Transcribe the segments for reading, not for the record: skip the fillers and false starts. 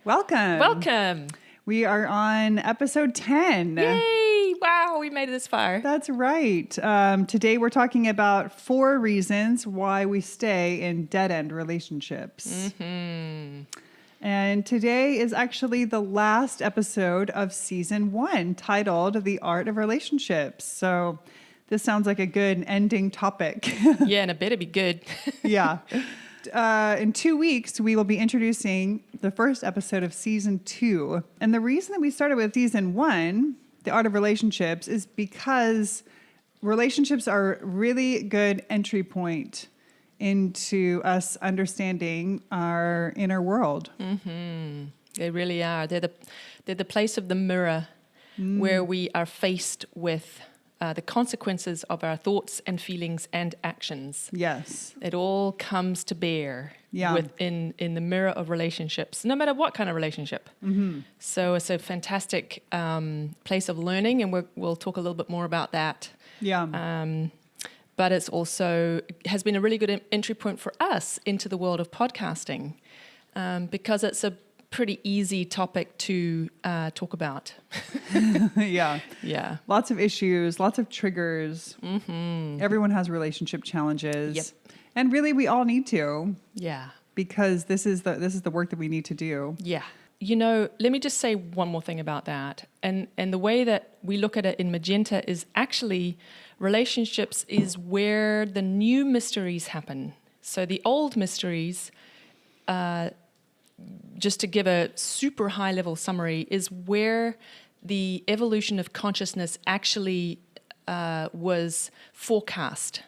Welcome. Welcome. We are on episode 10. Yay. Wow, we made it this far. That's right. Today we're talking about 4 reasons why we stay in dead-end relationships. Mm-hmm. And today is actually the last episode of season 1, titled The Art of Relationships. So this sounds like a good ending topic. Yeah, and it better be good. Yeah. In 2 weeks, we will be introducing the first episode of season 2. And the reason that we started with season 1, The Art of Relationships, is because relationships are a really good entry point into us understanding our inner world. Mm-hmm. They really are. They're the place of the mirror where we are faced with the consequences of our thoughts and feelings and actions. Yes. It all comes to bear in the mirror of relationships, no matter what kind of relationship. Mm-hmm. So it's a fantastic place of learning, and we'll talk a little bit more about that. Yeah. But it's also has been a really good entry point for us into the world of podcasting because it's a pretty easy topic to talk about. Yeah. Yeah. Lots of issues, lots of triggers. Mm-hmm. Everyone has relationship challenges. Yep. And really, we all need to. Yeah. Because this is the work that we need to do. Yeah. You know, let me just say one more thing about that. And the way that we look at it in Magenta is actually relationships is where the new mysteries happen. So the old mysteries, just to give a super high level summary, is where the evolution of consciousness actually was forecast.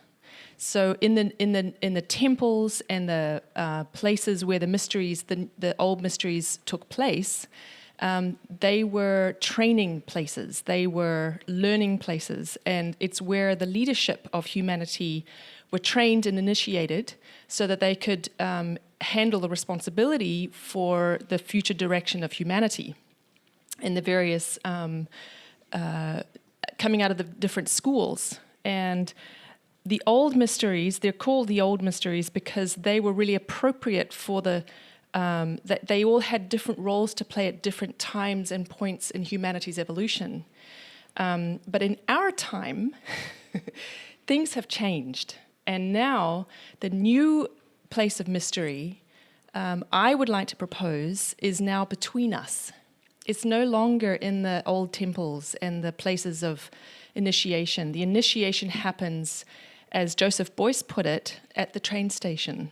So in the temples and the places where the mysteries, the old mysteries took place, they were training places, they were learning places, and it's where the leadership of humanity were trained and initiated so that they could handle the responsibility for the future direction of humanity in the various coming out of the different schools. And the old mysteries, they're called the old mysteries because they were really appropriate for that they all had different roles to play at different times and points in humanity's evolution. But in our time, things have changed. And now the new place of mystery, I would like to propose, is now between us. It's no longer in the old temples and the places of initiation. The initiation happens, as Joseph Beuys put it, at the train station.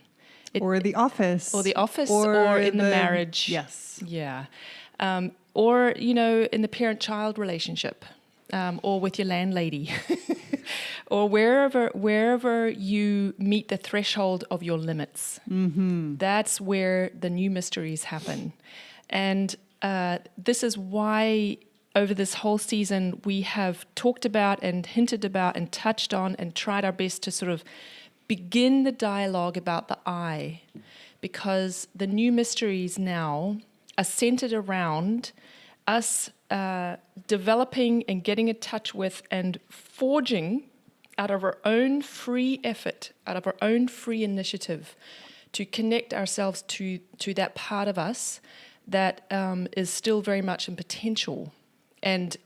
Or the office. Or the office, or in the marriage. Yes. Yeah. Or, in the parent-child relationship, or with your landlady. Or wherever you meet the threshold of your limits. Mm-hmm. That's where the new mysteries happen. And this is why over this whole season we have talked about and hinted about and touched on and tried our best to sort of begin the dialogue about the I, because the new mysteries now are centered around us developing and getting in touch with and forging out of our own free effort, out of our own free initiative, to connect ourselves to that part of us that is still very much in potential. And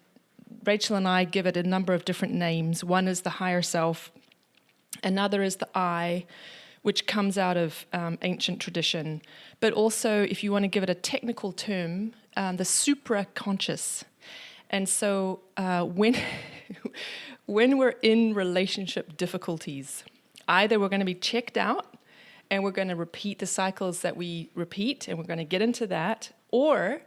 Rachel and I give it a number of different names. One is the higher self. Another is the I, which comes out of ancient tradition. But also, if you want to give it a technical term, the supra-conscious. And so when we're in relationship difficulties, either we're going to be checked out and we're going to repeat the cycles that we repeat, and we're going to get into that, or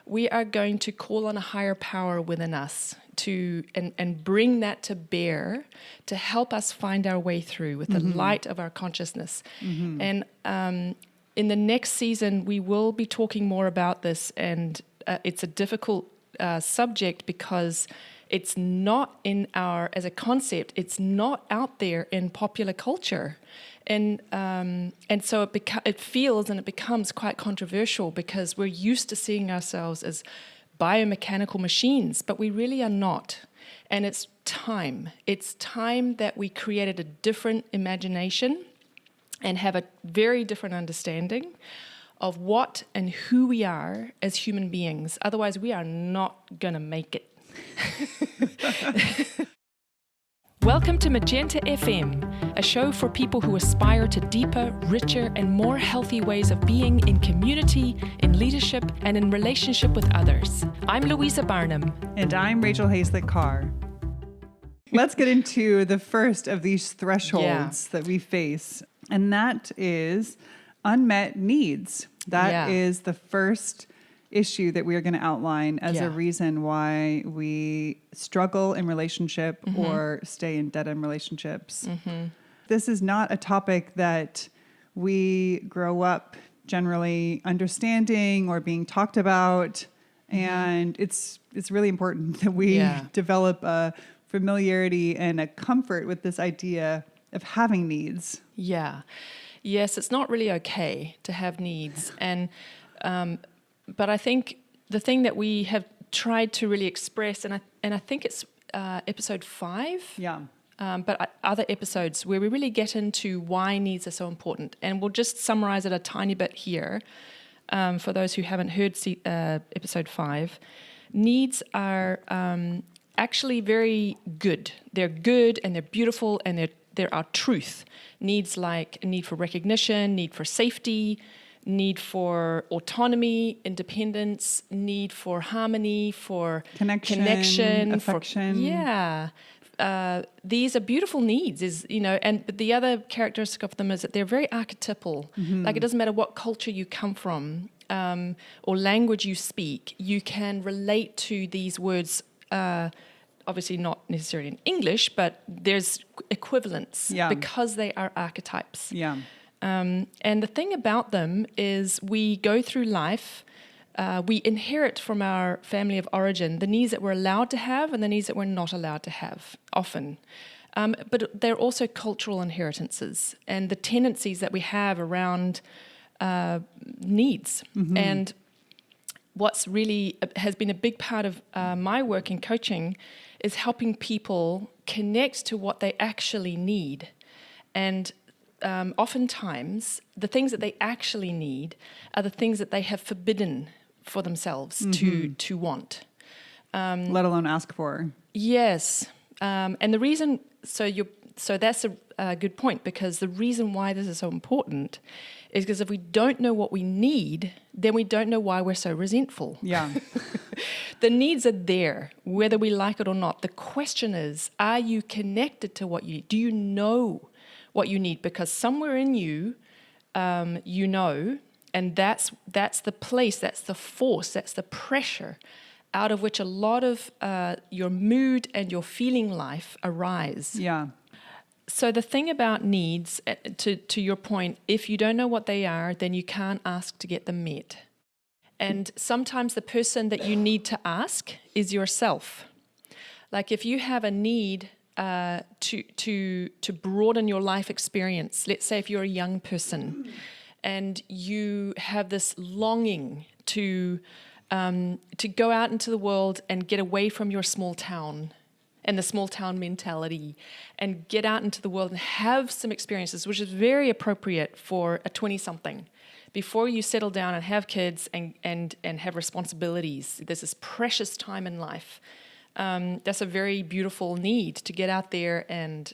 we are going to call on a higher power within us and bring that to bear to help us find our way through with the light of our consciousness. Mm-hmm. And in the next season, we will be talking more about this, and it's a difficult subject because it's not as a concept, it's not out there in popular culture. And so it feels and it becomes quite controversial because we're used to seeing ourselves as biomechanical machines, but we really are not. And it's time. It's time that we created a different imagination and have a very different understanding of what and who we are as human beings. Otherwise, we are not going to make it. Welcome to Magenta FM, a show for people who aspire to deeper, richer, and more healthy ways of being in community, in leadership, and in relationship with others. I'm Louisa Barnum. And I'm Rachel Hayslett-Carr. Let's get into the first of these thresholds that we face, and that is unmet needs. That is the first issue that we are going to outline as a reason why we struggle in relationship or stay in dead-end relationships. This is not a topic that we grow up generally understanding or being talked about, and it's really important that we develop a familiarity and a comfort with this idea of having needs. Yes, it's not really okay to have needs, and but I think the thing that we have tried to really express, and I think it's episode 5, but other episodes where we really get into why needs are so important, and we'll just summarize it a tiny bit here for those who haven't heard episode 5. Needs are actually very good. They're good and they're beautiful and they're our truth. Needs like a need for recognition, need for safety, need for autonomy, independence, need for harmony, for connection, affection. These are beautiful needs, but the other characteristic of them is that they're very archetypal. Like, it doesn't matter what culture you come from or language you speak, you can relate to these words, obviously not necessarily in English, but there's equivalence because they are archetypes. And the thing about them is we go through life, we inherit from our family of origin the needs that we're allowed to have and the needs that we're not allowed to have, often. But they're also cultural inheritances and the tendencies that we have around needs. And what's really has been a big part of my work in coaching is helping people connect to what they actually need. And oftentimes, the things that they actually need are the things that they have forbidden for themselves to want. Let alone ask for. Yes. And the reason, so that's a good point, because the reason why this is so important is because if we don't know what we need, then we don't know why we're so resentful. The needs are there, whether we like it or not. The question is, are you connected to what you need? Do you know what you need? Because somewhere in you, you know, and that's the place, that's the force, that's the pressure out of which a lot of your mood and your feeling life arise. So the thing about needs, to your point, if you don't know what they are, then you can't ask to get them met. And sometimes the person that you need to ask is yourself. Like, if you have a need to broaden your life experience, let's say if you're a young person and you have this longing to go out into the world and get away from your small town and the small town mentality and get out into the world and have some experiences, which is very appropriate for a 20-something. Before you settle down and have kids and have responsibilities, there's this precious time in life. That's a very beautiful need to get out there and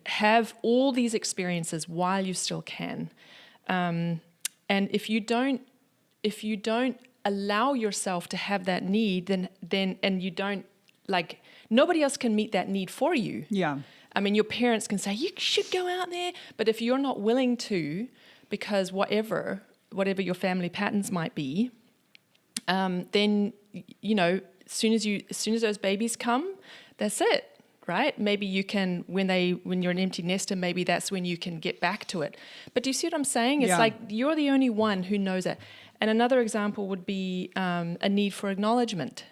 have all these experiences while you still can. And if you don't allow yourself to have that need, then you don't, like, nobody else can meet that need for you. I mean, your parents can say, you should go out there, but if you're not willing to, because whatever your family patterns might be, then, as soon as those babies come, that's it, right? Maybe you can, when you're an empty nester, maybe that's when you can get back to it. But do you see what I'm saying? It's like you're the only one who knows that. And another example would be a need for acknowledgement.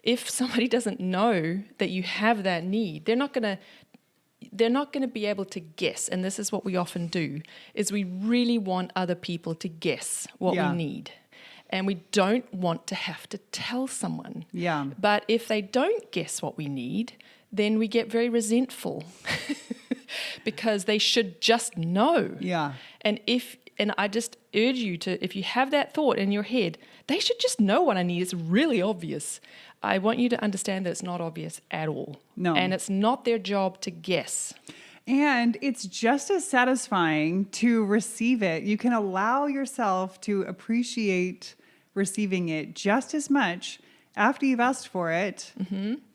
If somebody doesn't know that you have that need, they're not going to be able to guess. And this is what we often do, is we really want other people to guess what we need. And we don't want to have to tell someone. But if they don't guess what we need, then we get very resentful. because they should just know. Yeah. And I just urge you to, if you have that thought in your head, they should just know what I need. It's really obvious. I want you to understand that it's not obvious at all. No. And it's not their job to guess. And it's just as satisfying to receive it. You can allow yourself to appreciate receiving it just as much after you've asked for it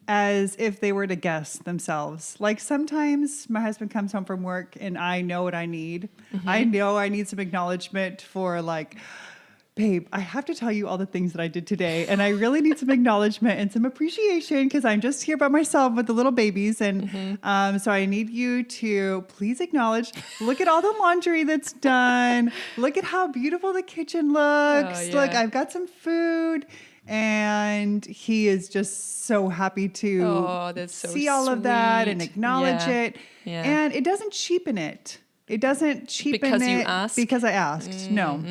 as if they were to guess themselves. Like sometimes my husband comes home from work and I know what I need. I know I need some acknowledgement for like, babe, I have to tell you all the things that I did today. And I really need some acknowledgement and some appreciation because I'm just here by myself with the little babies. And so I need you to please acknowledge, look at all the laundry that's done. Look at how beautiful the kitchen looks. Oh, yeah. Look, I've got some food. And he is just so happy to that's so see all of that and sweet. acknowledge Yeah. it. Yeah. And it doesn't cheapen it. It doesn't cheapen Because it you asked? because I asked. No,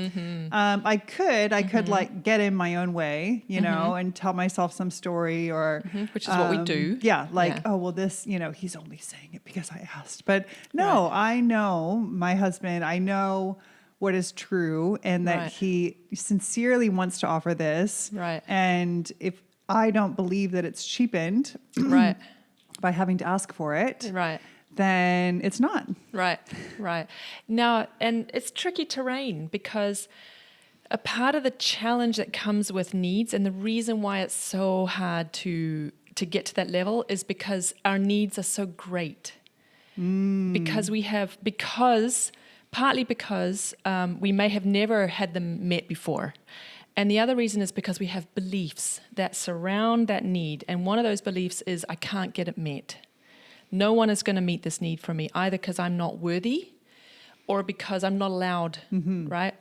I could like get in my own way, you know, and tell myself some story or, Which is what we do. Yeah, like Yeah. oh well, this he's only saying it because I asked. But no, I know my husband. I know what is true, and that Right. he sincerely wants to offer this. Right. And if I don't believe that it's cheapened Right. by having to ask for it, Right. then it's not. Right, right. Now, and it's tricky terrain because a part of the challenge that comes with needs, and the reason why it's so hard to get to that level, is because our needs are so great. Partly because we may have never had them met before. And the other reason is because we have beliefs that surround that need. And one of those beliefs is, I can't get it met. No one is going to meet this need for me, either because I'm not worthy or because I'm not allowed, right?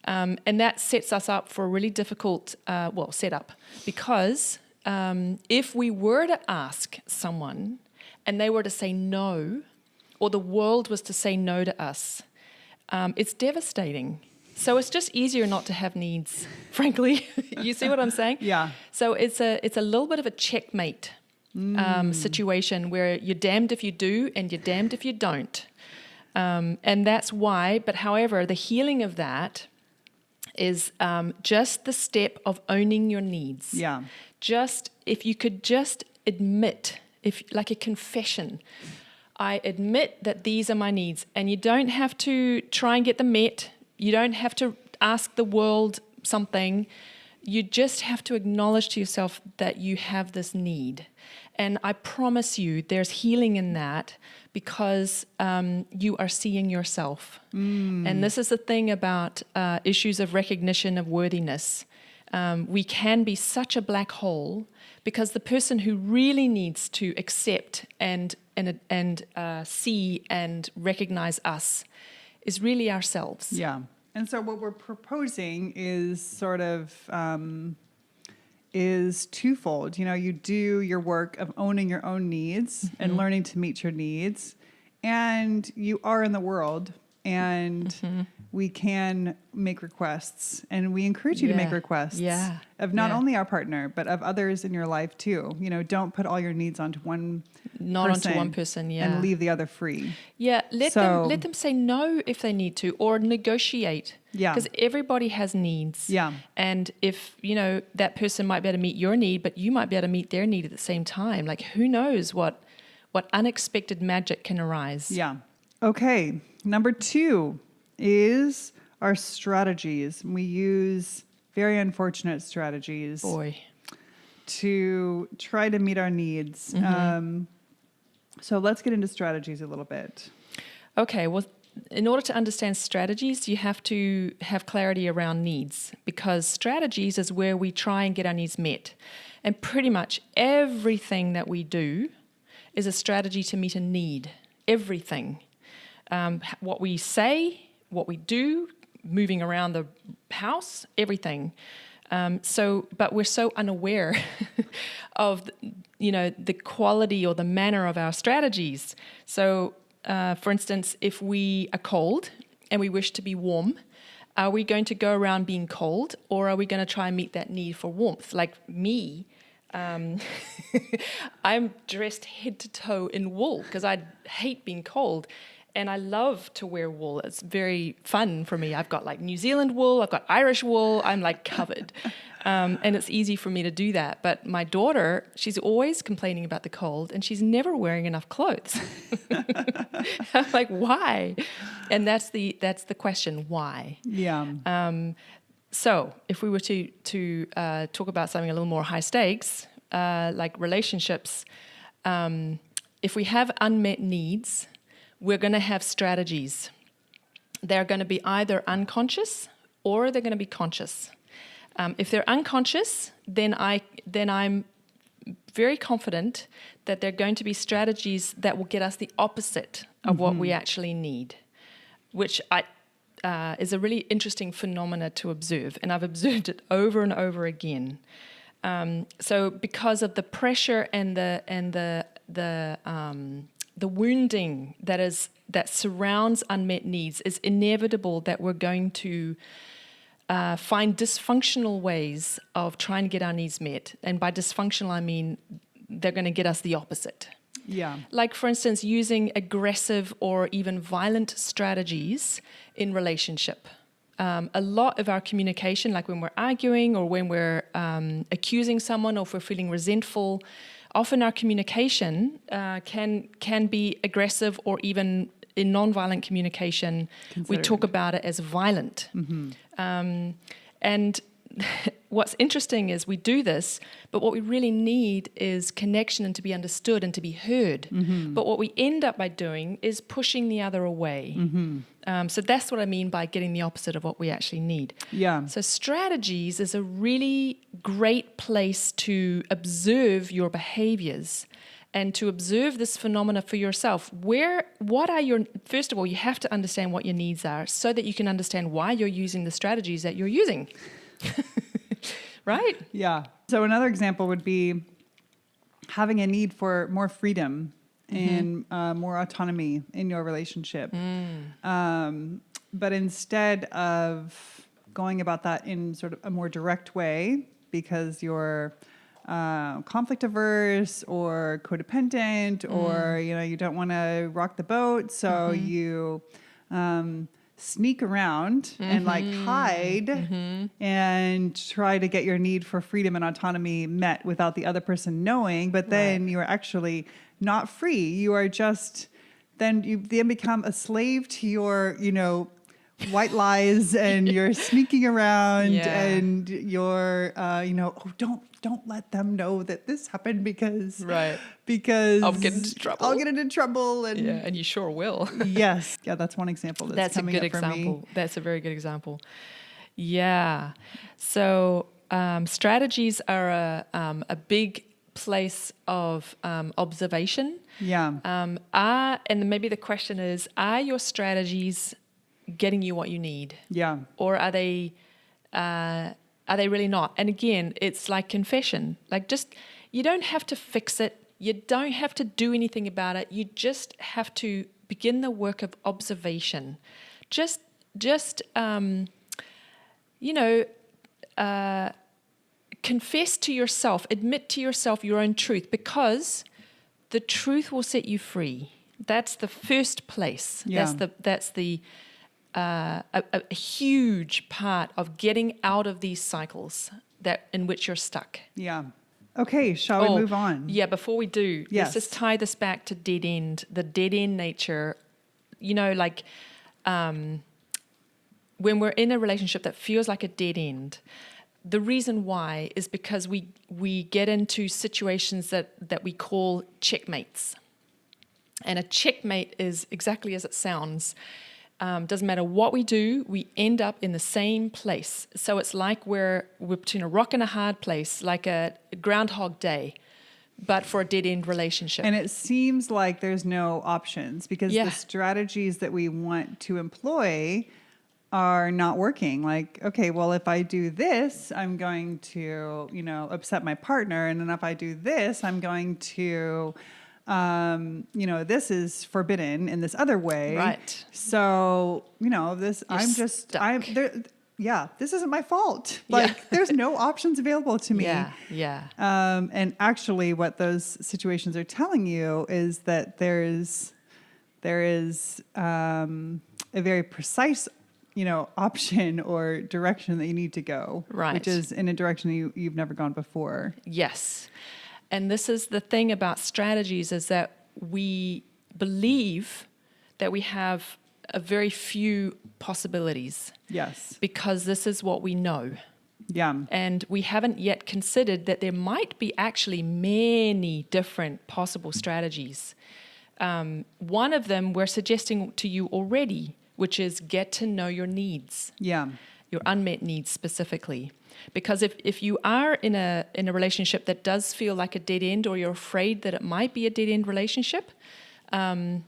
And that sets us up for a really difficult, setup. Because if we were to ask someone and they were to say no, or the world was to say no to us, it's devastating. So it's just easier not to have needs, frankly. You see what I'm saying? Yeah. So it's a little bit of a checkmate situation where you're damned if you do and you're damned if you don't. And that's why, but however, the healing of that is just the step of owning your needs. Yeah. Just, if you could just admit, like a confession, I admit that these are my needs, and you don't have to try and get them met. You don't have to ask the world something. You just have to acknowledge to yourself that you have this need. And I promise you there's healing in that because you are seeing yourself. And this is the thing about issues of recognition of worthiness. We can be such a black hole because the person who really needs to accept and see and recognize us is really ourselves. Yeah. And so what we're proposing is sort of is twofold. You know, you do your work of owning your own needs and learning to meet your needs, and you are in the world, and we can make requests, and we encourage you to make requests of not only our partner, but of others in your life too. You know, don't put all your needs onto one person, and leave the other free. Yeah, let them say no if they need to, or negotiate. Yeah. Because everybody has needs. Yeah. And if, that person might be able to meet your need, but you might be able to meet their need at the same time. Like, who knows what unexpected magic can arise. Yeah. Okay. Number 2 is our strategies. We use very unfortunate strategies to try to meet our needs. So let's get into strategies a little bit. Okay. Well, in order to understand strategies, you have to have clarity around needs, because strategies is where we try and get our needs met. And pretty much everything that we do is a strategy to meet a need. Everything. What we say, what we do, moving around the house, everything. But we're so unaware of, the quality or the manner of our strategies. So, for instance, if we are cold and we wish to be warm, are we going to go around being cold, or are we going to try and meet that need for warmth? Like me, I'm dressed head to toe in wool because I hate being cold. And I love to wear wool. It's very fun for me. I've got like New Zealand wool, I've got Irish wool, I'm like covered. And it's easy for me to do that. But my daughter, she's always complaining about the cold and she's never wearing enough clothes. I'm like, why? And that's the question, why? Yeah. So if we were to talk about something a little more high stakes, like relationships, if we have unmet needs, we're going to have strategies. They're going to be either unconscious or they're going to be conscious. If they're unconscious, then I'm very confident that they're going to be strategies that will get us the opposite of what we actually need, which is a really interesting phenomena to observe, and I've observed it over and over again. So because of the pressure and the wounding that surrounds unmet needs, is inevitable that we're going to find dysfunctional ways of trying to get our needs met. And by dysfunctional, I mean they're going to get us the opposite. Yeah. Like, for instance, using aggressive or even violent strategies in relationship. A lot of our communication, like when we're arguing or when we're accusing someone or if we're feeling resentful, often our communication can be aggressive, or even in non-violent communication, we talk about it as violent. And what's interesting is we do this, but what we really need is connection and to be understood and to be heard. But what we end up by doing is pushing the other away. So that's what I mean by getting the opposite of what we actually need. Yeah. So strategies is a really great place to observe your behaviors and to observe this phenomena for yourself. First of all, you have to understand what your needs are so that you can understand why you're using the strategies that you're using. Right? Yeah. So another example would be having a need for more freedom and more autonomy in your relationship. But instead of going about that in sort of a more direct way, because you're conflict averse or codependent, or you don't want to rock the boat, so you sneak around and like hide and try to get your need for freedom and autonomy met without the other person knowing, but then you're actually not free. You are just, then you then become a slave to your, white lies, and you're sneaking around and you're, don't let them know that this happened because I'll get into trouble. And you sure will. Yes. Yeah, that's one example. That's a good example. That's a very good example. Yeah. So strategies are a big place of observation. Yeah. And maybe the question is, are your strategies getting you what you need? Yeah. Or are they really not? And again, it's like confession. Like, you don't have to fix it. You don't have to do anything about it. You just have to begin the work of observation. Confess to yourself, admit to yourself your own truth, because the truth will set you free. That's the first place. Yeah. That's a huge part of getting out of these cycles in which you're stuck. Yeah. Okay, shall we move on? Yeah, before we do, let's just tie this back to the dead end nature. When we're in a relationship that feels like a dead end, the reason why is because we get into situations that we call checkmates. And a checkmate is exactly as it sounds. Doesn't matter what we do, we end up in the same place. So it's like we're between a rock and a hard place, like a Groundhog Day, but for a dead-end relationship. And it seems like there's no options, because the strategies that we want to employ are not working. Like, okay, well, if I do this, I'm going to, upset my partner. And then if I do this, I'm going to... this is forbidden in this other way. Right. So, I'm this isn't my fault. Yeah. Like there's no options available to me. Yeah. And actually what those situations are telling you is that there is a very precise, option or direction that you need to go, Right. which is in a direction you've never gone before. Yes. And this is the thing about strategies, is that we believe that we have a very few possibilities Yes. because this is what we know. Yeah. And we haven't yet considered that there might be actually many different possible strategies. One of them we're suggesting to you already, which is get to know your needs. Yeah. Your unmet needs specifically. Because if you are in a relationship that does feel like a dead end, or you're afraid that it might be a dead end relationship, I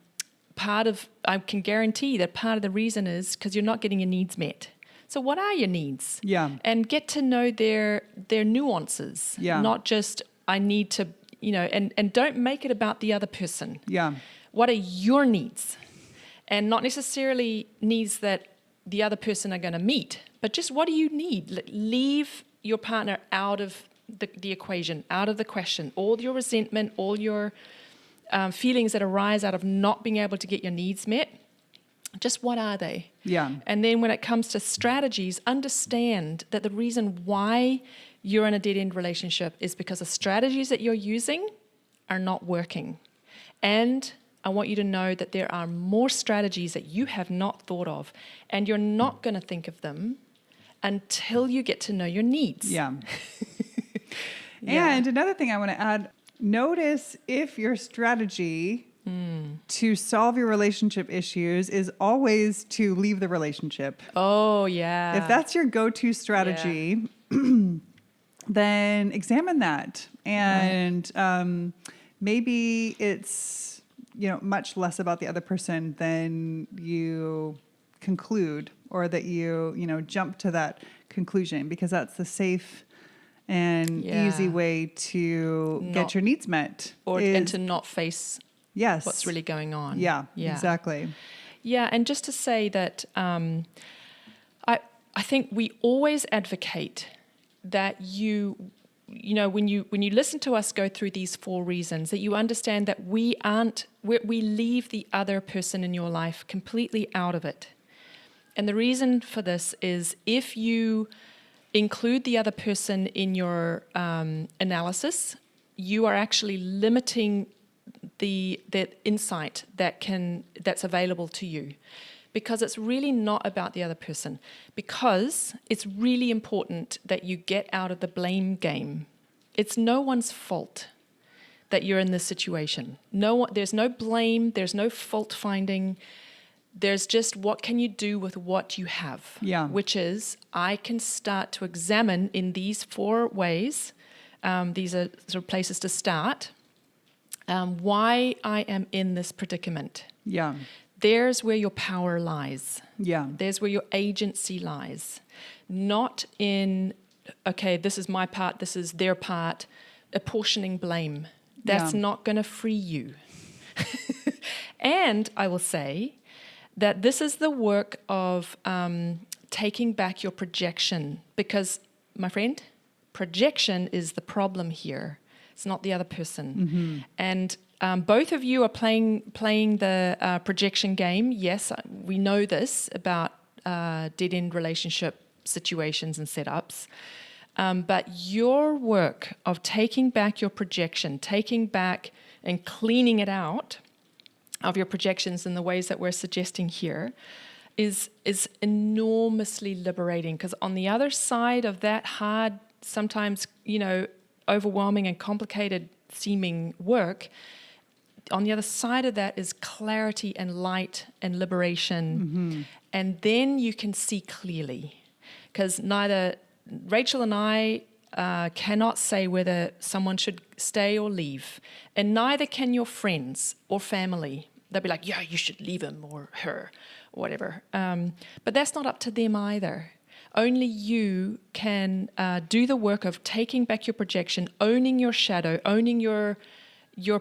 can guarantee that part of the reason is because you're not getting your needs met. So what are your needs? Yeah. And get to know their nuances. Yeah. Not just I need to, and don't make it about the other person. Yeah. What are your needs? And not necessarily needs that the other person are going to meet, but just what do you need? Leave your partner out of the equation, out of the question. All your resentment, all your feelings that arise out of not being able to get your needs met, just what are they? Yeah. And then when it comes to strategies, understand that the reason why you're in a dead-end relationship is because the strategies that you're using are not working. And I want you to know that there are more strategies that you have not thought of, and you're not going to think of them until you get to know your needs. Yeah. Yeah. And another thing I want to add, notice if your strategy to solve your relationship issues is always to leave the relationship. Oh, yeah. If that's your go-to strategy, then examine that. And maybe it's, much less about the other person than you conclude, or that you jump to that conclusion, because that's the safe and easy way to get your needs met. And to not face yes, what's really going on. Yeah, exactly. Yeah, and just to say that I think we always advocate that when you listen to us go through these 4 reasons, that you understand that we leave the other person in your life completely out of it. And the reason for this is if you include the other person in your analysis, you are actually limiting that insight that's available to you, because it's really not about the other person, because it's really important that you get out of the blame game. It's no one's fault that you're in this situation. There's no blame, there's no fault finding. There's just what can you do with what you have, which is I can start to examine in these 4 ways. These are sort of places to start. Why I am in this predicament. Yeah. There's where your power lies. Yeah. There's where your agency lies. Not in, okay, this is my part, this is their part, apportioning blame. That's not going to free you. And I will say that this is the work of taking back your projection, because, my friend, projection is the problem here. It's not the other person. Mm-hmm. And both of you are playing the projection game. Yes, we know this about dead-end relationship situations and setups. But your work of taking back your projection, taking back and cleaning it out of your projections in the ways that we're suggesting here is enormously liberating, because on the other side of that hard, sometimes, overwhelming and complicated seeming work, on the other side of that is clarity and light and liberation. Mm-hmm. And then you can see clearly, because neither Rachel and I cannot say whether someone should stay or leave, and neither can your friends or family. They'll be like, yeah, you should leave him or her or whatever. But that's not up to them either. Only you can do the work of taking back your projection, owning your shadow, owning your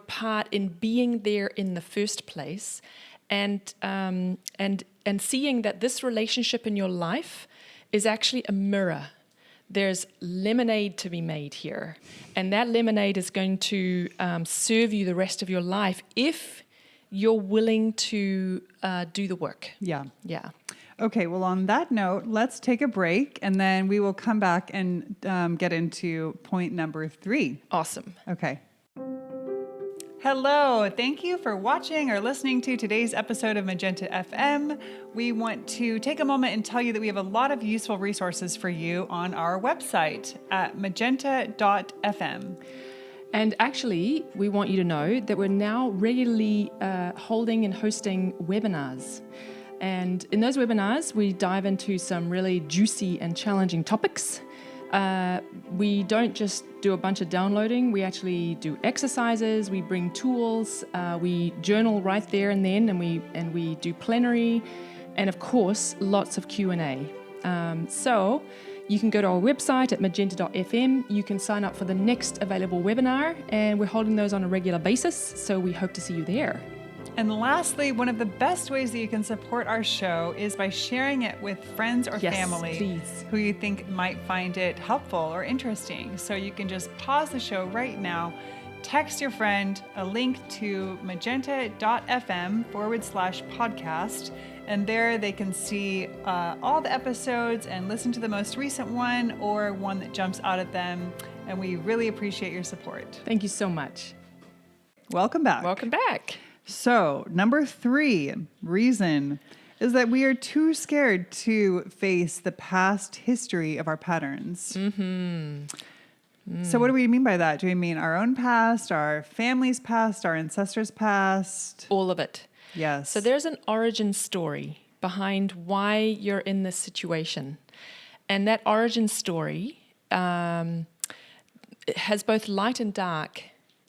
part in being there in the first place, and seeing that this relationship in your life is actually a mirror. There's lemonade to be made here. And that lemonade is going to serve you the rest of your life if you're willing to do the work. Yeah. Yeah. Okay, well, on that note, let's take a break, and then we will come back and get into point number 3. Awesome. Okay. Hello, thank you for watching or listening to today's episode of Magenta FM. We want to take a moment and tell you that we have a lot of useful resources for you on our website at magenta.fm. And actually, we want you to know that we're now regularly holding and hosting webinars. And in those webinars, we dive into some really juicy and challenging topics. We don't just do a bunch of downloading. We actually do exercises. We bring tools. We journal right there and then, and we do plenary, and of course, lots of Q&A. So you can go to our website at magenta.fm. You can sign up for the next available webinar, and we're holding those on a regular basis. So we hope to see you there. And lastly, one of the best ways that you can support our show is by sharing it with friends or family please. who you think might find it helpful or interesting. So you can just pause the show right now, text your friend a link to magenta.fm/podcast, and there they can see all the episodes and listen to the most recent one or one that jumps out at them. And we really appreciate your support. Thank you so much. Welcome back. Welcome back. So, number 3 reason is that we are too scared to face the past history of our patterns. So what do we mean by that? Do we mean our own past, our family's past, our ancestors' past? All of it. Yes. So there's an origin story behind why you're in this situation. And that origin story it has both light and dark.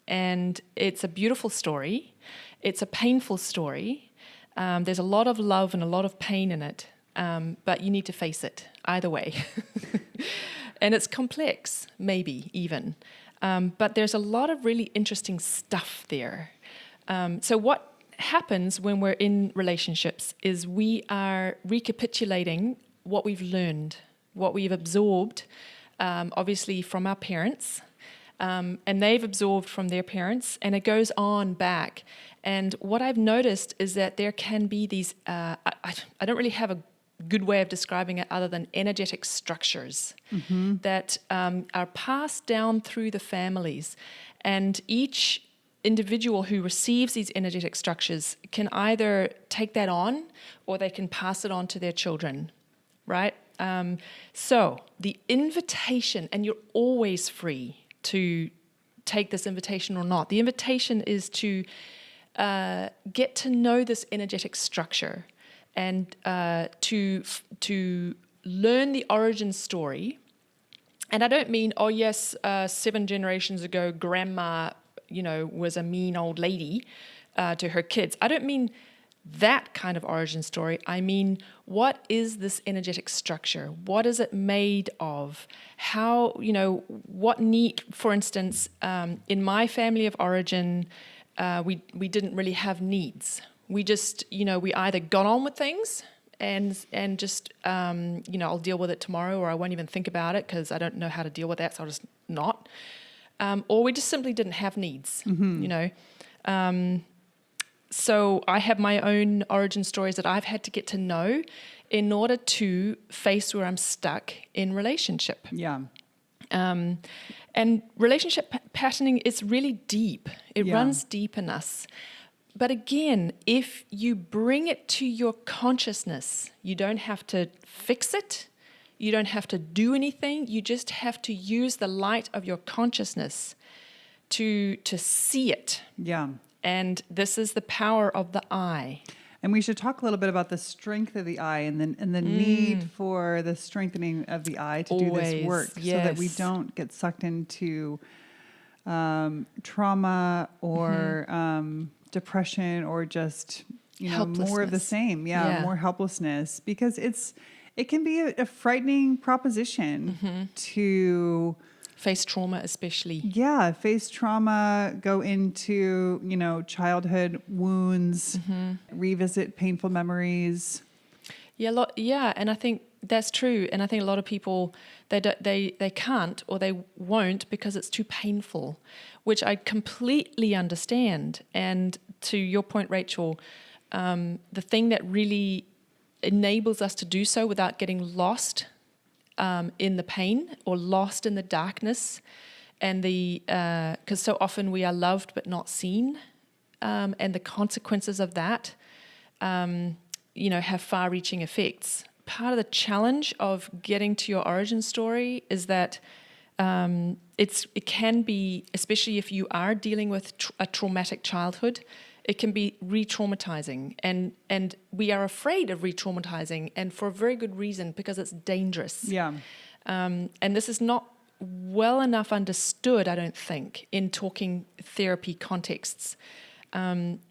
And it's a beautiful story. It's a painful story. There's a lot of love and a lot of pain in it, but you need to face it either way. And it's complex, maybe even. But there's a lot of really interesting stuff there. So what happens when we're in relationships is we are recapitulating what we've learned, what we've absorbed, obviously from our parents, and they've absorbed from their parents, and it goes on back. And what I've noticed is that there can be these, I don't really have a good way of describing it other than energetic structures that are passed down through the families. And each individual who receives these energetic structures can either take that on or they can pass it on to their children, right? So the invitation, and you're always free to take this invitation or not. The invitation is to get to know this energetic structure and to learn the origin story. And I don't mean, 7 generations ago, grandma, was a mean old lady to her kids. I don't mean that kind of origin story. I mean, what is this energetic structure? What is it made of? How, what need, for instance, in my family of origin, we didn't really have needs. We just, we either got on with things and just, I'll deal with it tomorrow, or I won't even think about it because I don't know how to deal with that, so I'll just not. Or we just simply didn't have needs, So I have my own origin stories that I've had to get to know in order to face where I'm stuck in relationship. Yeah. And relationship patterning is really deep. It runs deep in us. But again, if you bring it to your consciousness, you don't have to fix it. You don't have to do anything. You just have to use the light of your consciousness to see it. Yeah. And this is the power of the eye. And we should talk a little bit about the strength of the eye and the need for the strengthening of the eye to do this work, so that we don't get sucked into trauma or depression or just more of the same. More helplessness, because it can be a frightening proposition to face trauma, especially. Yeah, face trauma, go into, childhood wounds, revisit painful memories. And I think That's true, and I think a lot of people they can't or they won't because it's too painful, which I completely understand. And to your point, Rachel, the thing that really enables us to do so without getting lost in the pain or lost in the darkness, and because so often we are loved but not seen, and the consequences of that, have far-reaching effects. Part of the challenge of getting to your origin story is that it can be, especially if you are dealing with a traumatic childhood, it can be re-traumatizing, and we are afraid of re-traumatizing, and for a very good reason, because it's dangerous. Yeah. And this is not well enough understood, I don't think, in talking therapy contexts.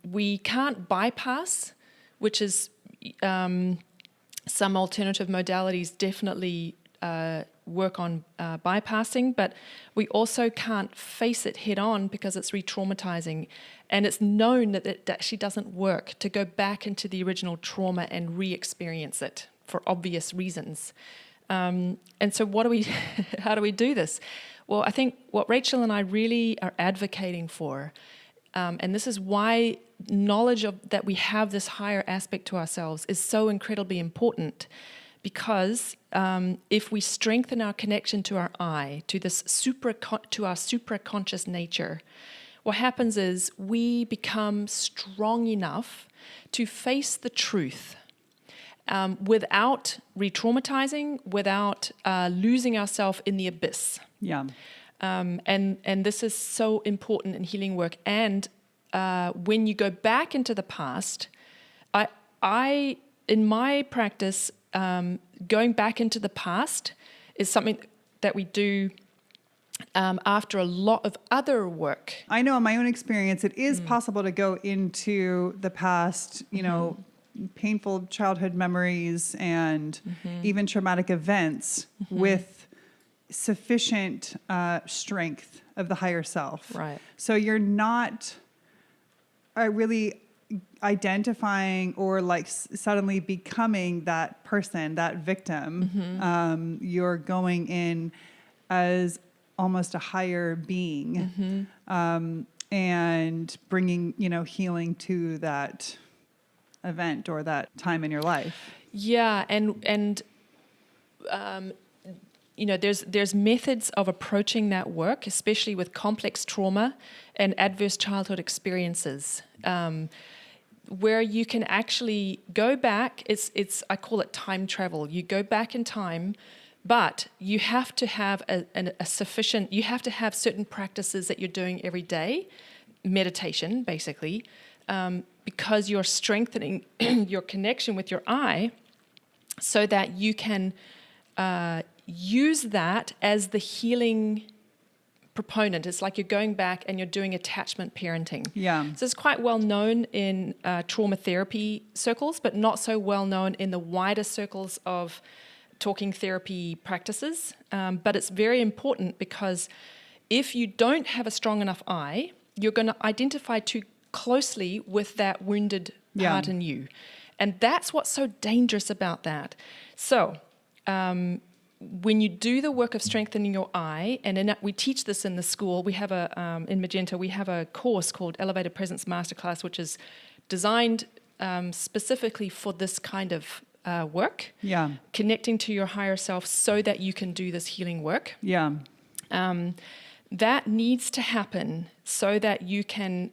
We can't bypass, which is some alternative modalities definitely work on bypassing, but we also can't face it head on because it's re-traumatizing. And it's known that it actually doesn't work to go back into the original trauma and re-experience it for obvious reasons. And so how do we do this? Well, I think what Rachel and I really are advocating for, and this is why knowledge of that we have this higher aspect to ourselves is so incredibly important, because if we strengthen our connection to our I, to this to our supraconscious nature, what happens is we become strong enough to face the truth without re-traumatizing, without losing ourselves in the abyss. Yeah. And this is so important in healing work. And when you go back into the past, I in my practice, going back into the past is something that we do after a lot of other work. I know in my own experience, it is possible to go into the past, painful childhood memories and even traumatic events with sufficient strength of the higher self. Right. So you're not really identifying or like suddenly becoming that person, that victim. You're going in as almost a higher being, and bringing, healing to that event or that time in your life. Yeah, and there's methods of approaching that work, especially with complex trauma and adverse childhood experiences, where you can actually go back. I call it time travel. You go back in time, but you have to have you have to have certain practices that you're doing every day, meditation basically, because you're strengthening your connection with your I, so that you can use that as the healing proponent. It's like you're going back and you're doing attachment parenting. Yeah. So it's quite well known in trauma therapy circles, but not so well known in the wider circles of talking therapy practices. But it's very important, because if you don't have a strong enough I, you're going to identify too closely with that wounded part in you. And that's what's so dangerous about that. So when you do the work of strengthening your I, and we teach this in the school, we have in Magenta, we have a course called Elevated Presence Masterclass, which is designed specifically for this kind of work, connecting to your higher self so that you can do this healing work. Yeah. That needs to happen so that you can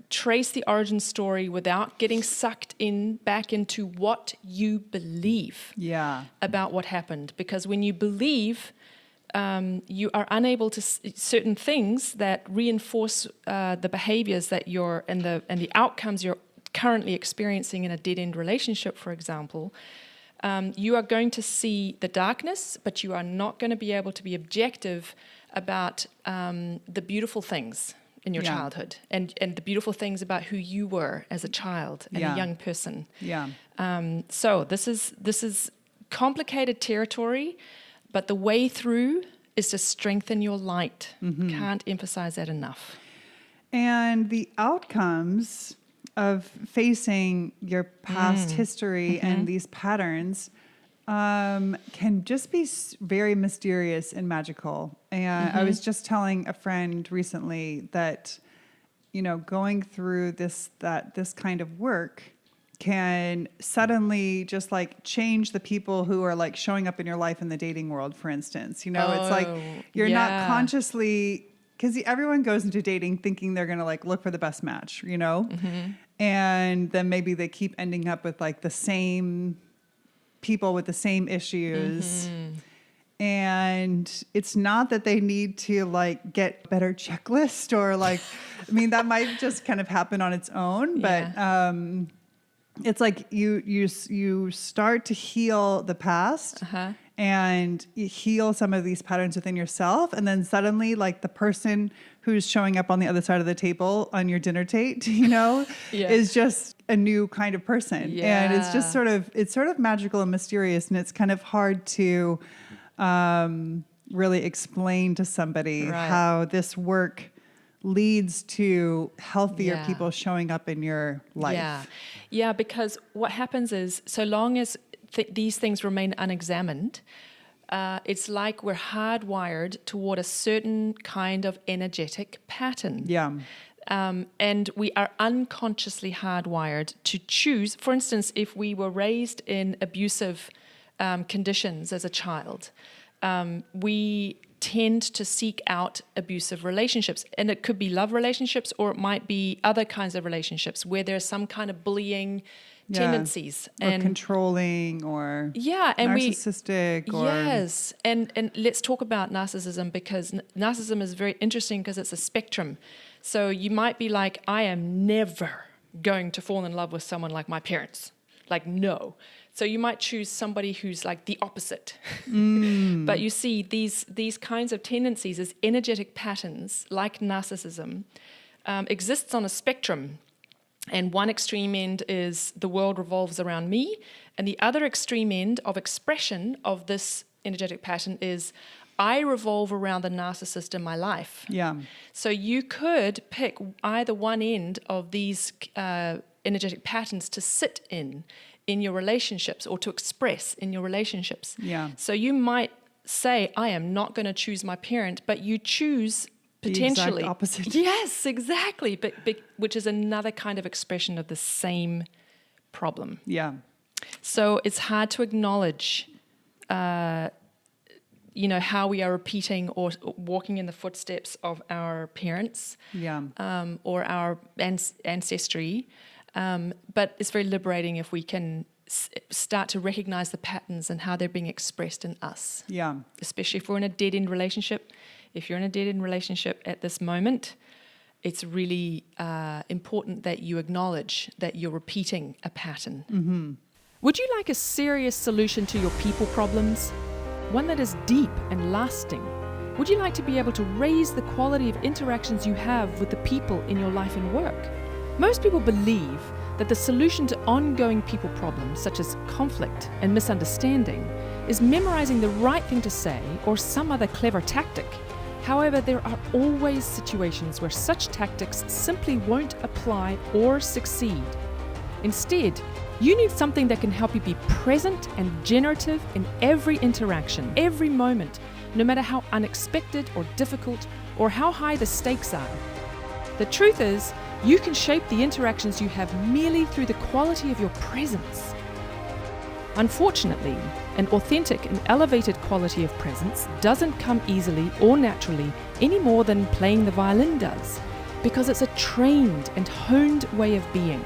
trace the origin story without getting sucked back into what you believe about what happened. Because when you believe, you are unable to certain things that reinforce the behaviors that and the outcomes you're currently experiencing in a dead-end relationship, for example. You are going to see the darkness, but you are not going to be able to be objective about the beautiful things in your childhood and the beautiful things about who you were as a child and a young person. So this is complicated territory, but the way through is to strengthen your light. Can't emphasize that enough. And the outcomes of facing your past history and these patterns can just be very mysterious and magical. And I was just telling a friend recently that, going through this kind of work can suddenly just like change the people who are like showing up in your life in the dating world, for instance. It's like you're not consciously, because everyone goes into dating thinking they're going to like look for the best match, and then maybe they keep ending up with like the same people with the same issues. And it's not that they need to like get a better checklist or like, that might just kind of happen on its own, but, it's like you start to heal the past and you heal some of these patterns within yourself. And then suddenly like the person who's showing up on the other side of the table on your dinner date, is just a new kind of person. Yeah. And it's just sort of magical and mysterious. And it's kind of hard to really explain to somebody how this work leads to healthier people showing up in your life. Yeah, because what happens is so long as these things remain unexamined, it's like we're hardwired toward a certain kind of energetic pattern. Yeah. And we are unconsciously hardwired to choose. For instance, if we were raised in abusive conditions as a child, we tend to seek out abusive relationships. And it could be love relationships, or it might be other kinds of relationships where there's some kind of bullying tendencies. Or controlling or and narcissistic. Yes. And let's talk about narcissism, because narcissism is very interesting because it's a spectrum. So you might be like, I am never going to fall in love with someone like my parents. Like, no. So you might choose somebody who's like the opposite. But you see, these kinds of tendencies as energetic patterns, like narcissism, exists on a spectrum. And one extreme end is the world revolves around me. And the other extreme end of expression of this energetic pattern is I revolve around the narcissist in my life. Yeah. So you could pick either one end of these energetic patterns to sit in your relationships, or to express in your relationships. Yeah. So you might say, I am not going to choose my parent, but you choose potentially the exact opposite. Yes, exactly. But which is another kind of expression of the same problem. Yeah. So it's hard to acknowledge, how we are repeating or walking in the footsteps of our parents, or our ancestry. But it's very liberating if we can start to recognize the patterns and how they're being expressed in us. Yeah. Especially if we're in a dead-end relationship. If you're in a dead-end relationship at this moment, it's really important that you acknowledge that you're repeating a pattern. Mm-hmm. Would you like a serious solution to your people problems? One that is deep and lasting? Would you like to be able to raise the quality of interactions you have with the people in your life and work? Most people believe that the solution to ongoing people problems, such as conflict and misunderstanding, is memorizing the right thing to say or some other clever tactic. However, there are always situations where such tactics simply won't apply or succeed. Instead, you need something that can help you be present and generative in every interaction, every moment, no matter how unexpected or difficult or how high the stakes are. The truth is, you can shape the interactions you have merely through the quality of your presence. Unfortunately, an authentic and elevated quality of presence doesn't come easily or naturally any more than playing the violin does, because it's a trained and honed way of being.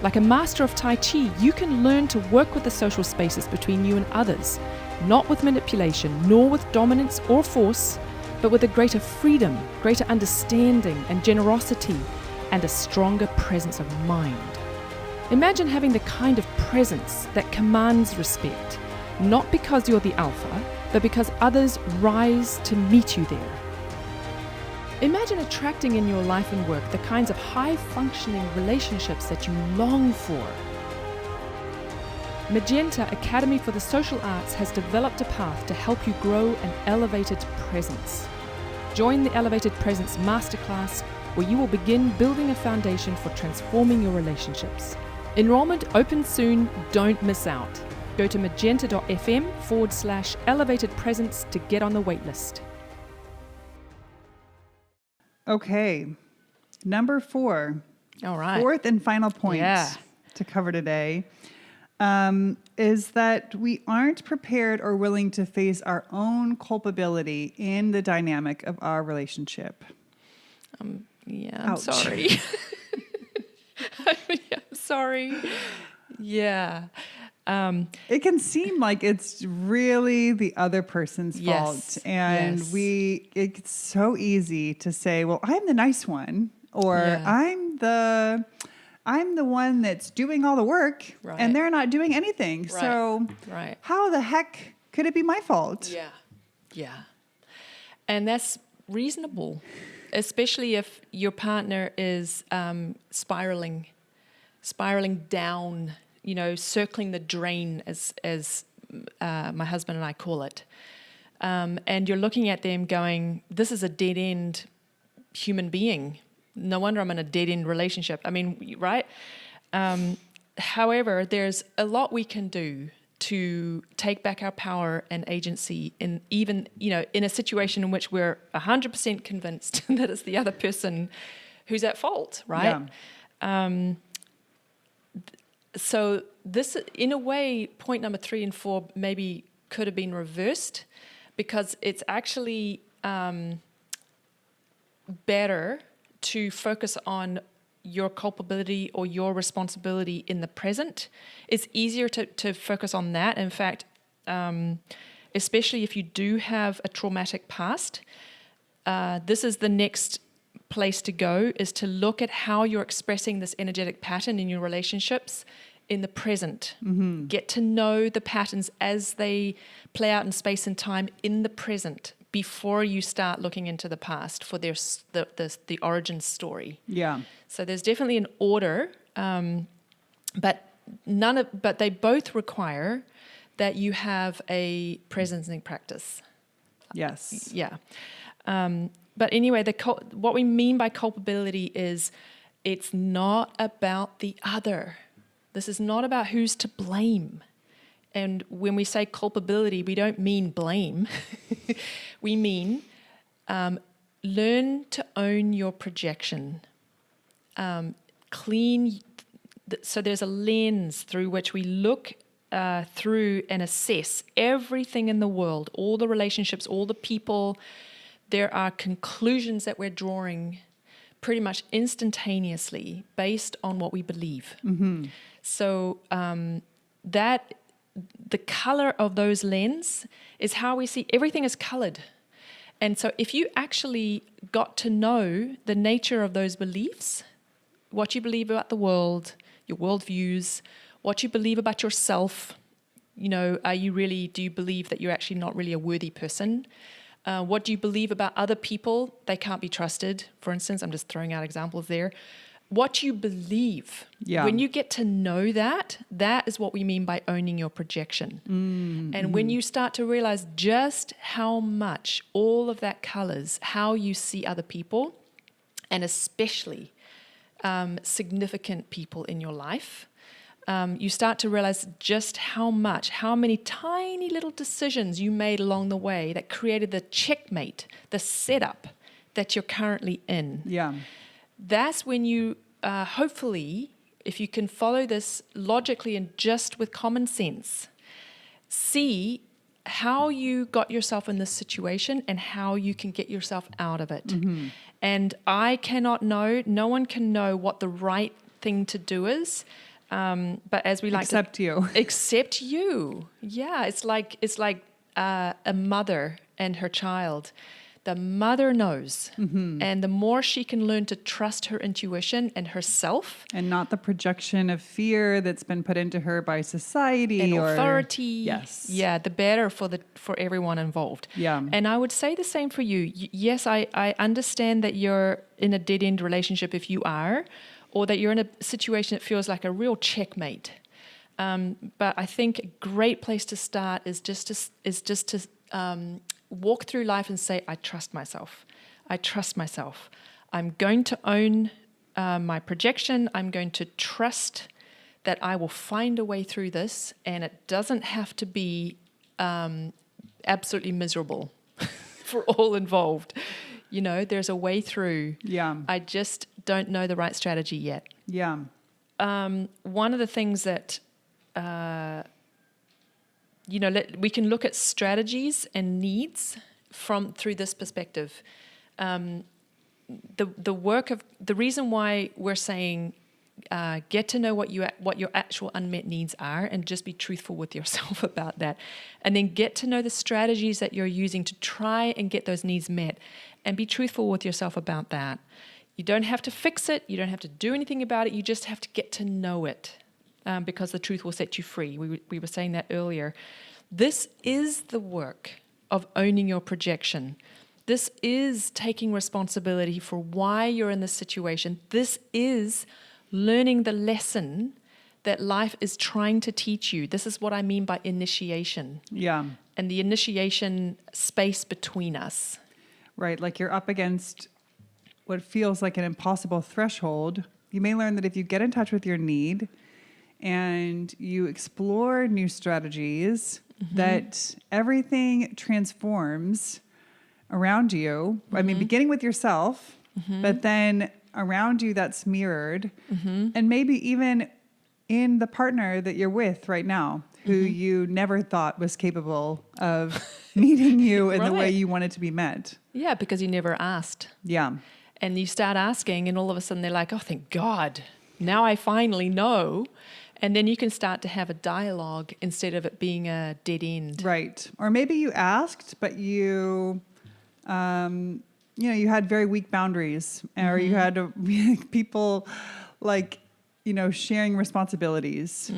Like a master of Tai Chi, you can learn to work with the social spaces between you and others, not with manipulation, nor with dominance or force, but with a greater freedom, greater understanding and generosity, and a stronger presence of mind. Imagine having the kind of presence that commands respect, not because you're the alpha, but because others rise to meet you there. Imagine attracting in your life and work the kinds of high-functioning relationships that you long for. Magenta Academy for the Social Arts has developed a path to help you grow an elevated presence. Join the Elevated Presence Masterclass, where you will begin building a foundation for transforming your relationships. Enrollment opens soon, don't miss out. Go to magenta.fm/elevated presence to get on the waitlist. Okay. Number 4. All right. Fourth and final point Yeah. to cover today is that we aren't prepared or willing to face our own culpability in the dynamic of our relationship. Yeah, I'm Ouch. sorry. I'm sorry. Yeah. It can seem like it's really the other person's Yes, fault. And yes. it's so easy to say, well, I'm the nice one, or Yeah. I'm the one that's doing all the work Right. and they're not doing anything. Right. So Right. how the heck could it be my fault? Yeah. Yeah. And that's reasonable, especially if your partner is spiraling down, circling the drain, as my husband and I call it. And you're looking at them going, this is a dead-end human being. No wonder I'm in a dead-end relationship. I mean, right? However, there's a lot we can do to take back our power and agency in even, in a situation in which we're 100% convinced that it's the other person who's at fault, right? Yeah. So this, in a way, point number 3 and 4 maybe could have been reversed, because it's actually better to focus on your culpability or your responsibility in the present. It's easier to focus on that. In fact, especially if you do have a traumatic past, this is the next place to go, is to look at how you're expressing this energetic pattern in your relationships in the present. Mm-hmm. Get to know the patterns as they play out in space and time in the present, before you start looking into the past for the origin story. Yeah. So there's definitely an order, but they both require that you have a presencing practice. Yes. Yeah. But anyway, what we mean by culpability is it's not about the other. This is not about who's to blame. And when we say culpability, we don't mean blame. We mean learn to own your projection. So there's a lens through which we look through and assess everything in the world, all the relationships, all the people. There are conclusions that we're drawing pretty much instantaneously based on what we believe. Mm-hmm. So that the color of those lenses is how we see everything is colored. And so if you actually got to know the nature of those beliefs, what you believe about the world, your worldviews, what you believe about yourself, do you believe that you're actually not really a worthy person? What do you believe about other people? They can't be trusted. For instance, I'm just throwing out examples there. What you believe. Yeah. When you get to know that is what we mean by owning your projection. Mm-hmm. And when you start to realize just how much all of that colors how you see other people, and especially significant people in your life, you start to realize just how many tiny little decisions you made along the way that created the checkmate, the setup that you're currently in. Yeah. That's when you, hopefully, if you can follow this logically and just with common sense, see how you got yourself in this situation and how you can get yourself out of it. Mm-hmm. And no one can know what the right thing to do is. But as we like except you. Except you. Yeah, it's like a mother and her child. The mother knows. Mm-hmm. And the more she can learn to trust her intuition and herself. And not the projection of fear that's been put into her by society and or authority. Yes. Yeah, the better for everyone involved. Yeah. And I would say the same for you. Yes, I understand that you're in a dead-end relationship if you are, or that you're in a situation that feels like a real checkmate. But I think a great place to start is just to walk through life and say, I trust myself. I trust myself. I'm going to own my projection. I'm going to trust that I will find a way through this, and it doesn't have to be absolutely miserable for all involved. There's a way through. Yeah. I just don't know the right strategy yet. Yeah. One of the things that, we can look at strategies and needs through this perspective. The reason why we're saying get to know what your actual unmet needs are, and just be truthful with yourself about that, and then get to know the strategies that you're using to try and get those needs met, and be truthful with yourself about that. You don't have to fix it. You don't have to do anything about it. You just have to get to know it, because the truth will set you free. We were saying that earlier. This is the work of owning your projection. This is taking responsibility for why you're in this situation. This is learning the lesson that life is trying to teach you. This is what I mean by initiation. Yeah. And the initiation space between us. Right. Like you're up against what feels like an impossible threshold. You may learn that if you get in touch with your need and you explore new strategies, that everything transforms around you. I mean, beginning with yourself, but then around you that's mirrored, and maybe even in the partner that you're with right now, who you never thought was capable of meeting you in the way you wanted to be met. Yeah, because you never asked. Yeah. And you start asking, and all of a sudden they're like, oh, thank God. Now I finally know. And then you can start to have a dialogue instead of it being a dead end. Right. Or maybe you asked, but you had very weak boundaries, or you had people sharing responsibilities.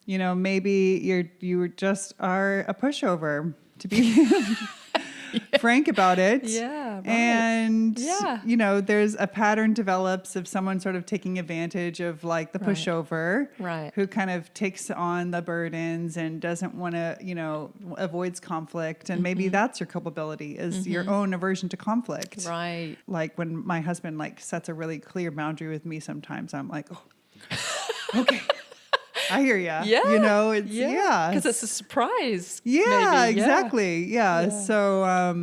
Maybe you were just are a pushover, to be frank about it. Yeah. Right. And, there's a pattern develops of someone sort of taking advantage of like the pushover, Right. who kind of takes on the burdens and doesn't want to, avoids conflict. And maybe that's your culpability, is your own aversion to conflict. Right. Like when my husband sets a really clear boundary with me, sometimes I'm like, oh, okay. I hear ya. Yeah. It's because it's a surprise. Yeah, maybe. exactly. Yeah. So,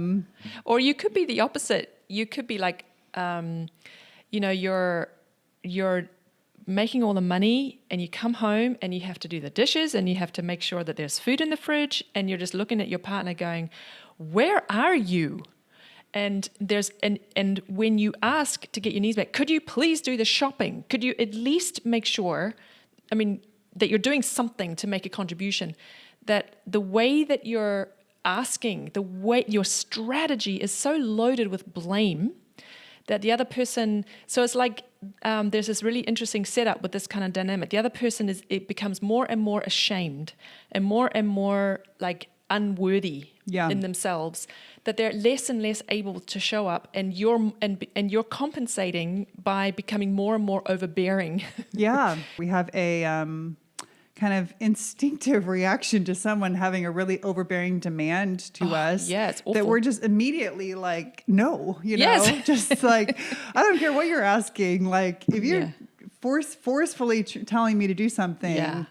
or you could be the opposite. You could be like, you're making all the money, and you come home and you have to do the dishes, and you have to make sure that there's food in the fridge, and you're just looking at your partner going, where are you? And and when you ask to get your needs back, could you please do the shopping? Could you at least make sure, that you're doing something to make a contribution? That the way that you're asking, the way your strategy is so loaded with blame that the other person, so it's like there's this really interesting setup with this kind of dynamic. The other person it becomes more and more ashamed and more like unworthy in themselves, that they're less and less able to show up, and you're compensating by becoming more and more overbearing. Yeah, we have a kind of instinctive reaction to someone having a really overbearing demand to us. Yeah, it's awful. That we're just immediately like, no, just like, I don't care what you're asking. Like if you're forcefully telling me to do something,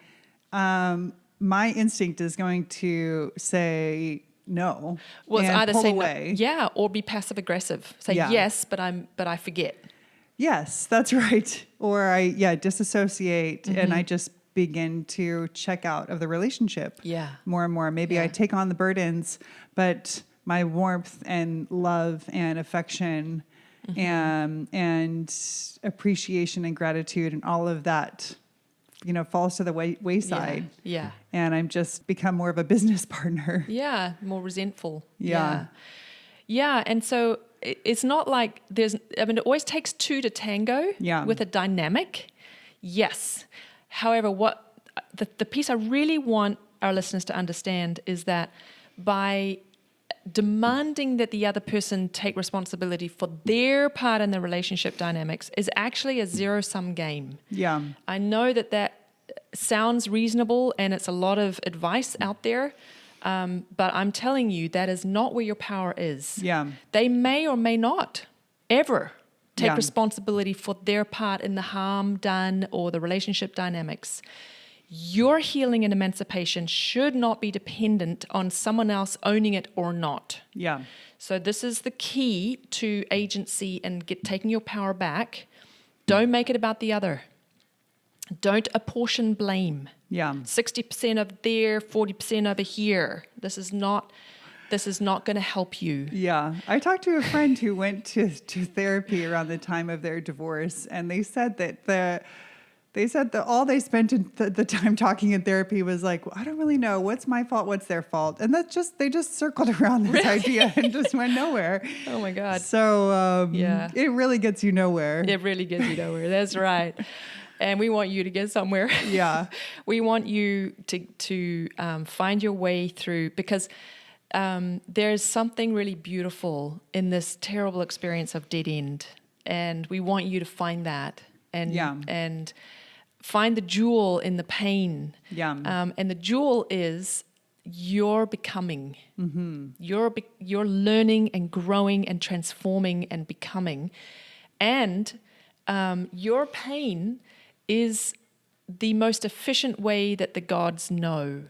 my instinct is going to say no. Well, it's either pull say away. no, or be passive aggressive. Say yes, but I forget. Yes, that's right. Or I disassociate and I just begin to check out of the relationship more and more. Maybe I take on the burdens, but my warmth and love and affection and appreciation and gratitude and all of that, falls to the wayside. Yeah. And I'm just become more of a business partner. Yeah, more resentful. Yeah. Yeah, and so it's not like it always takes two to tango with a dynamic. Yes. However, what the piece I really want our listeners to understand is that by demanding that the other person take responsibility for their part in the relationship dynamics is actually a zero-sum game. Yeah. I know that sounds reasonable, and it's a lot of advice out there, but I'm telling you that is not where your power is. Yeah. They may or may not ever take Yeah. responsibility for their part in the harm done or the relationship dynamics. Your healing and emancipation should not be dependent on someone else owning it or not. Yeah. So this is the key to agency and taking your power back. Don't make it about the other. Don't apportion blame. Yeah. 60% of there, 40% over here. This is not going to help you. Yeah. I talked to a friend who went to therapy around the time of their divorce, and they said that all they spent in the time talking in therapy was like, well, I don't really know what's my fault, what's their fault. And they just circled around this idea and just went nowhere. Oh my God. So Yeah. it really gets you nowhere. It really gets you nowhere. That's right. And we want you to get somewhere. Yeah. We want you to find your way through, because there's something really beautiful in this terrible experience of dead end. And we want you to find that and find the jewel in the pain. Yeah. And the jewel is you're becoming. Mm-hmm. You're learning and growing and transforming and becoming. And your pain is the most efficient way that the gods know.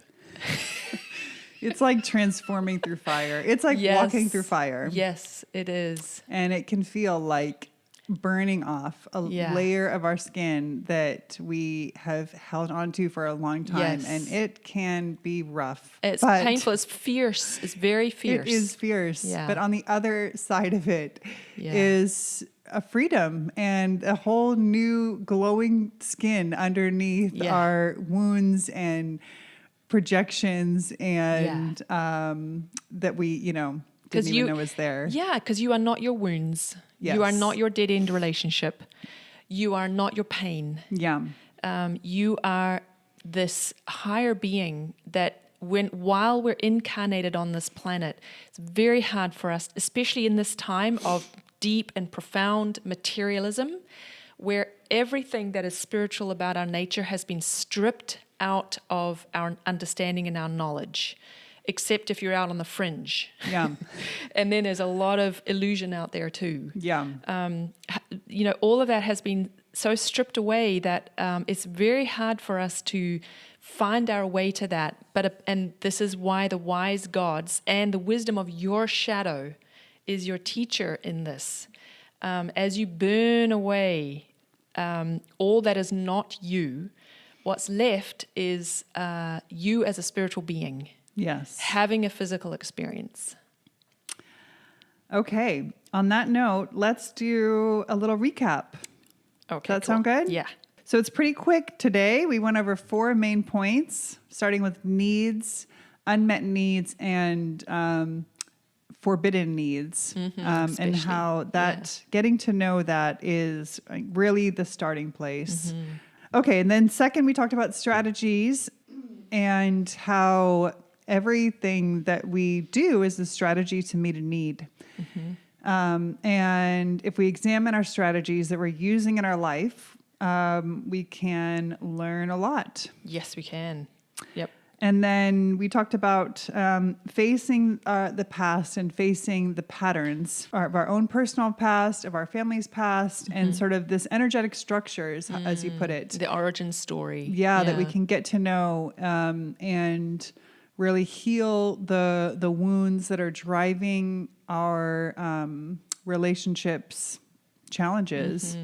It's like transforming through fire. It's like walking through fire. Yes, it is. And it can feel like burning off a layer of our skin that we have held onto for a long time. Yes. And it can be rough. It's painful. It's fierce. It's very fierce. It is fierce. Yeah. But on the other side of it is a freedom and a whole new glowing skin underneath our wounds and projections and that we, didn't even know was there. Yeah, because you are not your wounds. Yes. You are not your dead-end relationship. You are not your pain. Yeah. You are this higher being that while we're incarnated on this planet, it's very hard for us, especially in this time of deep and profound materialism, where everything that is spiritual about our nature has been stripped out of our understanding and our knowledge, except if you're out on the fringe. Yeah. And then there's a lot of illusion out there too. Yeah. All of that has been so stripped away that it's very hard for us to find our way to that. And this is why the wise gods and the wisdom of your shadow is your teacher in this. As you burn away all that is not you, what's left is you as a spiritual being. Yes. Having a physical experience. Okay. On that note, let's do a little recap. Okay. Does that sound good? Yeah. So it's pretty quick today. We went over 4 main points, starting with needs, unmet needs, and forbidden needs, and how that getting to know that is really the starting place. Mm-hmm. Okay. And then second, we talked about strategies and how everything that we do is a strategy to meet a need. Mm-hmm. And if we examine our strategies that we're using in our life, we can learn a lot. Yes, we can. Yep. And then we talked about facing the past and facing the patterns of our own personal past, of our family's past, and sort of this energetic structures, as you put it. The origin story. Yeah, that we can get to know and really heal the wounds that are driving our relationships challenges,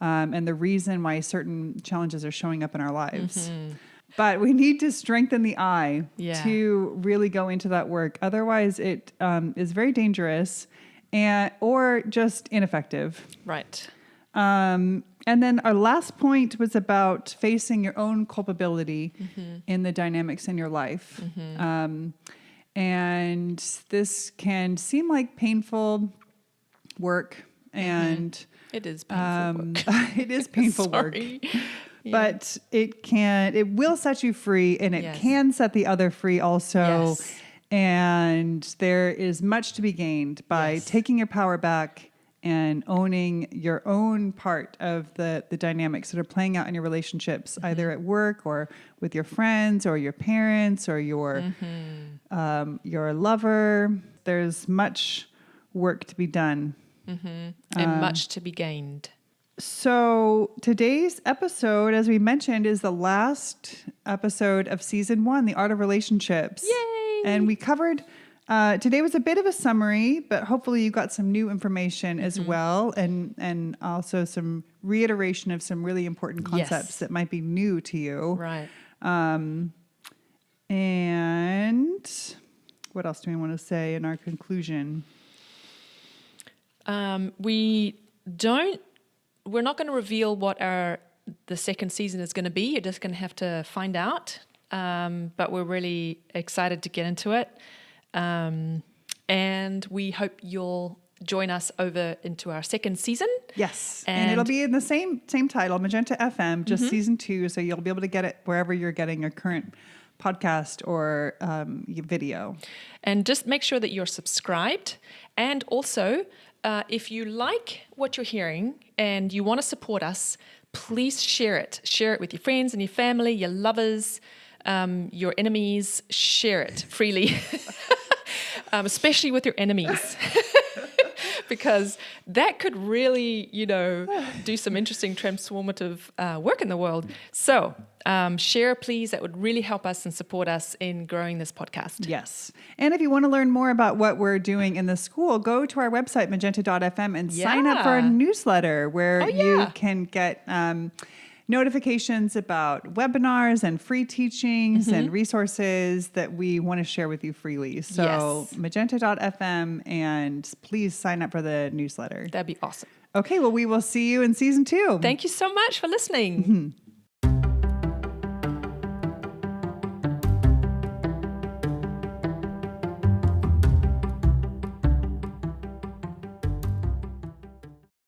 and the reason why certain challenges are showing up in our lives. Mm-hmm. But we need to strengthen the eye to really go into that work. Otherwise, it is very dangerous or just ineffective. Right. And then our last point was about facing your own culpability in the dynamics in your life. Mm-hmm. And this can seem like painful work. And it is painful work. It is painful work. But it will set you free, and it can set the other free also. Yes. And there is much to be gained by taking your power back and owning your own part of the dynamics that are playing out in your relationships, either at work or with your friends or your parents or your lover. There's much work to be done And much to be gained. So today's episode, as we mentioned, is the last episode of season 1, The Art of Relationships. Yay! And we covered, today was a bit of a summary, but hopefully you got some new information as well, and also some reiteration of some really important concepts that might be new to you. Right. And what else do we want to say in our conclusion? We're not going to reveal what the second season is going to be. You're just going to have to find out. But we're really excited to get into it. And we hope you'll join us over into our second season. Yes. And it'll be in the same title, Magenta FM, just season 2. So you'll be able to get it wherever you're getting a current podcast or video. And just make sure that you're subscribed. And also, if you like what you're hearing and you want to support us, please share it. Share it with your friends and your family, your lovers, your enemies. Share it freely, especially with your enemies. Because that could really, do some interesting transformative work in the world. So share, please. That would really help us and support us in growing this podcast. Yes. And if you want to learn more about what we're doing in the school, go to our website, magenta.fm, and sign up for our newsletter where you can get notifications about webinars and free teachings and resources that we want to share with you freely. So magenta.fm, and please sign up for the newsletter. That'd be awesome. Okay, well, we will see you in season 2. Thank you so much for listening.